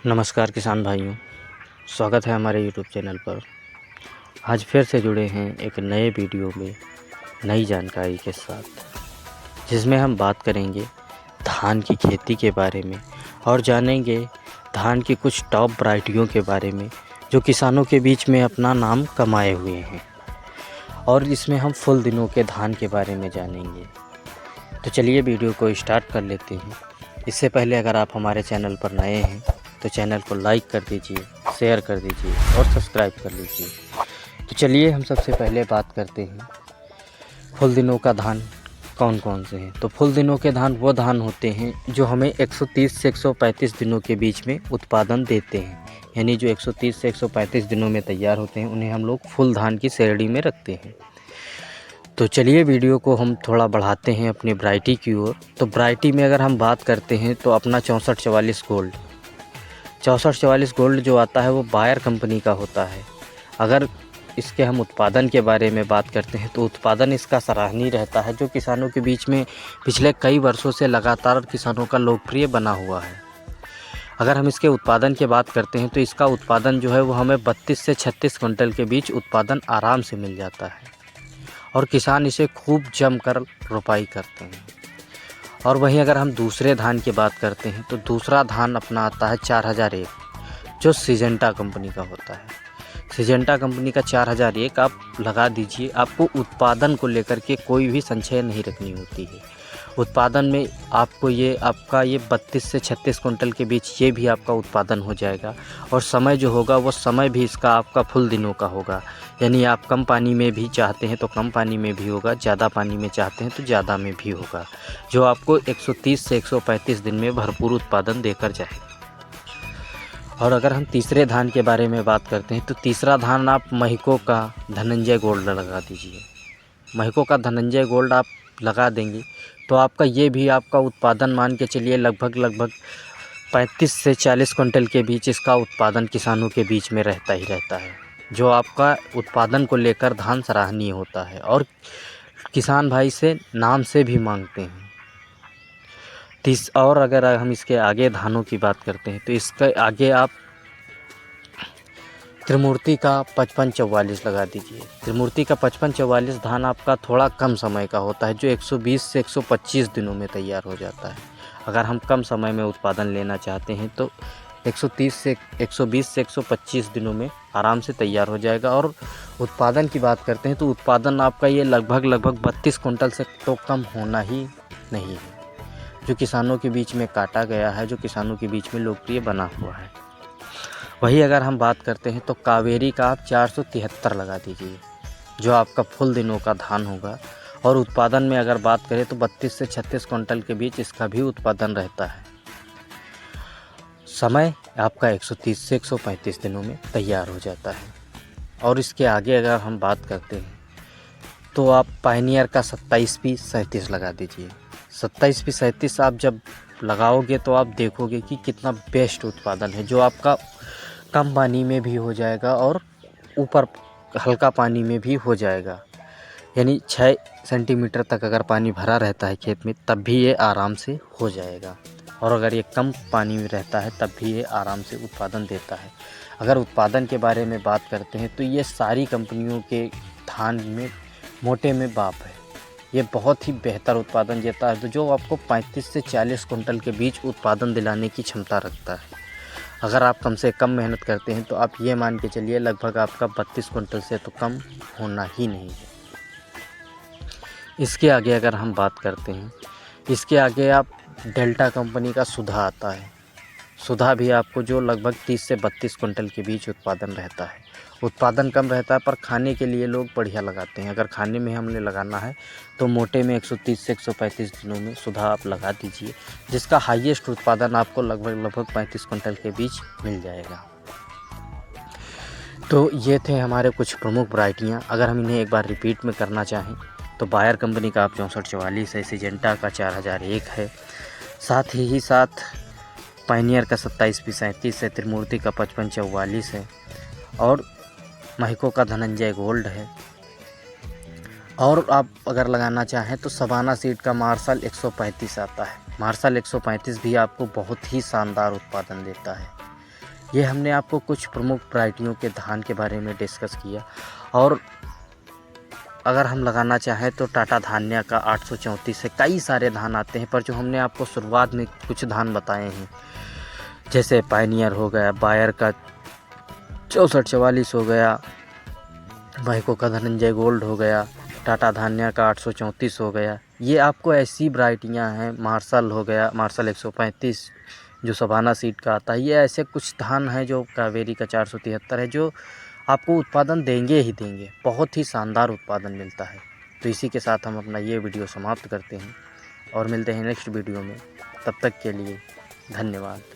नमस्कार किसान भाइयों, स्वागत है हमारे यूट्यूब चैनल पर। आज फिर से जुड़े हैं एक नए वीडियो में नई जानकारी के साथ, जिसमें हम बात करेंगे धान की खेती के बारे में और जानेंगे धान की कुछ टॉप वैरायटियों के बारे में जो किसानों के बीच में अपना नाम कमाए हुए हैं। और इसमें हम फुल दिनों के धान के बारे में जानेंगे। तो चलिए वीडियो को स्टार्ट कर लेते हैं। इससे पहले अगर आप हमारे चैनल पर नए हैं तो चैनल को लाइक कर दीजिए, शेयर कर दीजिए और सब्सक्राइब कर लीजिए। तो चलिए हम सबसे पहले बात करते हैं फुल दिनों का धान कौन कौन से हैं। तो फुल दिनों के धान वो धान होते हैं जो हमें 130 से 135 दिनों के बीच में उत्पादन देते हैं। यानी जो 130 से 135 दिनों में तैयार होते हैं उन्हें हम लोग फुल धान की श्रेणी में रखते हैं। तो चलिए वीडियो को हम थोड़ा बढ़ाते हैं अपनी वैरायटी की ओर। तो वैरायटी में अगर हम बात करते हैं तो अपना 6444 गोल्ड 6444 गोल्ड जो आता है वो बायर कंपनी का होता है। अगर इसके हम उत्पादन के बारे में बात करते हैं तो उत्पादन इसका सराहनीय रहता है, जो किसानों के बीच में पिछले कई वर्षों से लगातार किसानों का लोकप्रिय बना हुआ है। अगर हम इसके उत्पादन की बात करते हैं तो इसका उत्पादन जो है वो हमें 32 से 36 क्विंटल के बीच उत्पादन आराम से मिल जाता है और किसान इसे खूब जमकर रोपाई करते हैं। और वहीं अगर हम दूसरे धान की बात करते हैं तो दूसरा धान अपना आता है 4001, जो सिजेंटा कंपनी का होता है। सिजेंटा कंपनी का 4001 आप लगा दीजिए, आपको उत्पादन को लेकर के कोई भी संशय नहीं रखनी होती है। उत्पादन में आपको आपका 32 से 36 कुंटल के बीच ये भी आपका उत्पादन हो जाएगा। और समय जो होगा वो समय भी इसका आपका फुल दिनों का होगा। यानी आप कम पानी में भी चाहते हैं तो कम पानी में भी होगा, ज़्यादा पानी में चाहते हैं तो ज़्यादा में भी होगा, जो आपको 130 से 135 दिन में भरपूर उत्पादन देकर जाएगा। और अगर हम तीसरे धान के बारे में बात करते हैं तो तीसरा धान आप महिको का धनंजय गोल्ड लगा दीजिए। महिको का धनंजय गोल्ड आप लगा देंगे तो आपका ये भी आपका उत्पादन मान के चलिए लगभग 35 से 40 कुंटल के बीच इसका उत्पादन किसानों के बीच में रहता ही रहता है, जो आपका उत्पादन को लेकर धान सराहनीय होता है और किसान भाई से नाम से भी मांगते हैं। और अगर हम इसके आगे धानों की बात करते हैं तो इसके आगे आप त्रिमूर्ति का 5544 लगा दीजिए। त्रिमूर्ति का 5544 धान आपका थोड़ा कम समय का होता है, जो 120 से 125 दिनों में तैयार हो जाता है। अगर हम कम समय में उत्पादन लेना चाहते हैं तो 120 से 125 दिनों में आराम से तैयार हो जाएगा। और उत्पादन की बात करते हैं तो उत्पादन आपका ये लगभग 32 कुंटल से तो कम होना ही नहीं है, जो किसानों के बीच में काटा गया है, जो किसानों के बीच में लोकप्रिय बना हुआ है। वही अगर हम बात करते हैं तो कावेरी का आप 473 लगा दीजिए, जो आपका फुल दिनों का धान होगा। और उत्पादन में अगर बात करें तो 32 से 36 कुंटल के बीच इसका भी उत्पादन रहता है। समय आपका 130 से 135 दिनों में तैयार हो जाता है। और इसके आगे अगर हम बात करते हैं तो आप पायनियर का 27P37 लगा दीजिए। 27P37 आप जब लगाओगे तो आप देखोगे कि कितना बेस्ट उत्पादन है, जो आपका कम पानी में भी हो जाएगा और ऊपर हल्का पानी में भी हो जाएगा। यानी 6 सेंटीमीटर तक अगर पानी भरा रहता है खेत में तब भी ये आराम से हो जाएगा, और अगर ये कम पानी में रहता है तब भी ये आराम से उत्पादन देता है। अगर उत्पादन के बारे में बात करते हैं तो ये सारी कंपनियों के धान में मोटे में बाप है। ये बहुत ही बेहतर उत्पादन देता है, तो जो आपको 35 से 40 कुंटल के बीच उत्पादन दिलाने की क्षमता रखता है। अगर आप कम से कम मेहनत करते हैं तो आप ये मान के चलिए लगभग आपका 32 कुंटल से तो कम होना ही नहीं है। इसके आगे अगर हम बात करते हैं, इसके आगे आप डेल्टा कंपनी का सुधा आता है। सुधा भी आपको जो लगभग 30 से 32 कुंटल के बीच उत्पादन रहता है। उत्पादन कम रहता है पर खाने के लिए लोग बढ़िया लगाते हैं। अगर खाने में हमने लगाना है तो मोटे में 130 से 135 दिनों में सुधा आप लगा दीजिए, जिसका हाईएस्ट उत्पादन आपको लगभग 35 कुंटल के बीच मिल जाएगा। तो ये थे हमारे कुछ प्रमुख वैरायटियाँ। अगर हम इन्हें एक बार रिपीट में करना चाहें तो बायर कंपनी का आप 6444 है, सिजेंटा का 4001 है, साथ ही साथ पायनियर का 27P37 है, त्रिमूर्ति का 5544 है और महिको का धनंजय गोल्ड है। और आप अगर लगाना चाहें तो सबाना सीड का मार्शल 135 आता है। मार्शल 135 भी आपको बहुत ही शानदार उत्पादन देता है। ये हमने आपको कुछ प्रमुख वैरायटियों के धान के बारे में डिस्कस किया। और अगर हम लगाना चाहें तो टाटा धान्या का 834 है, कई सारे धान आते हैं, पर जो हमने आपको शुरुआत में कुछ धान बताए हैं, जैसे पायनियर हो गया, बायर का 6444 हो गया, भाईको का धनंजय गोल्ड हो गया, टाटा धान्या का 834 हो गया, ये आपको ऐसी वैरायटियाँ हैं। मार्शल हो गया, मार्शल 135 जो सवाना सीड का आता है। ये ऐसे कुछ धान हैं जो कावेरी का 473 है, जो आपको उत्पादन देंगे ही देंगे, बहुत ही शानदार उत्पादन मिलता है। तो इसी के साथ हम अपना ये वीडियो समाप्त करते हैं और मिलते हैं नेक्स्ट वीडियो में। तब तक के लिए धन्यवाद।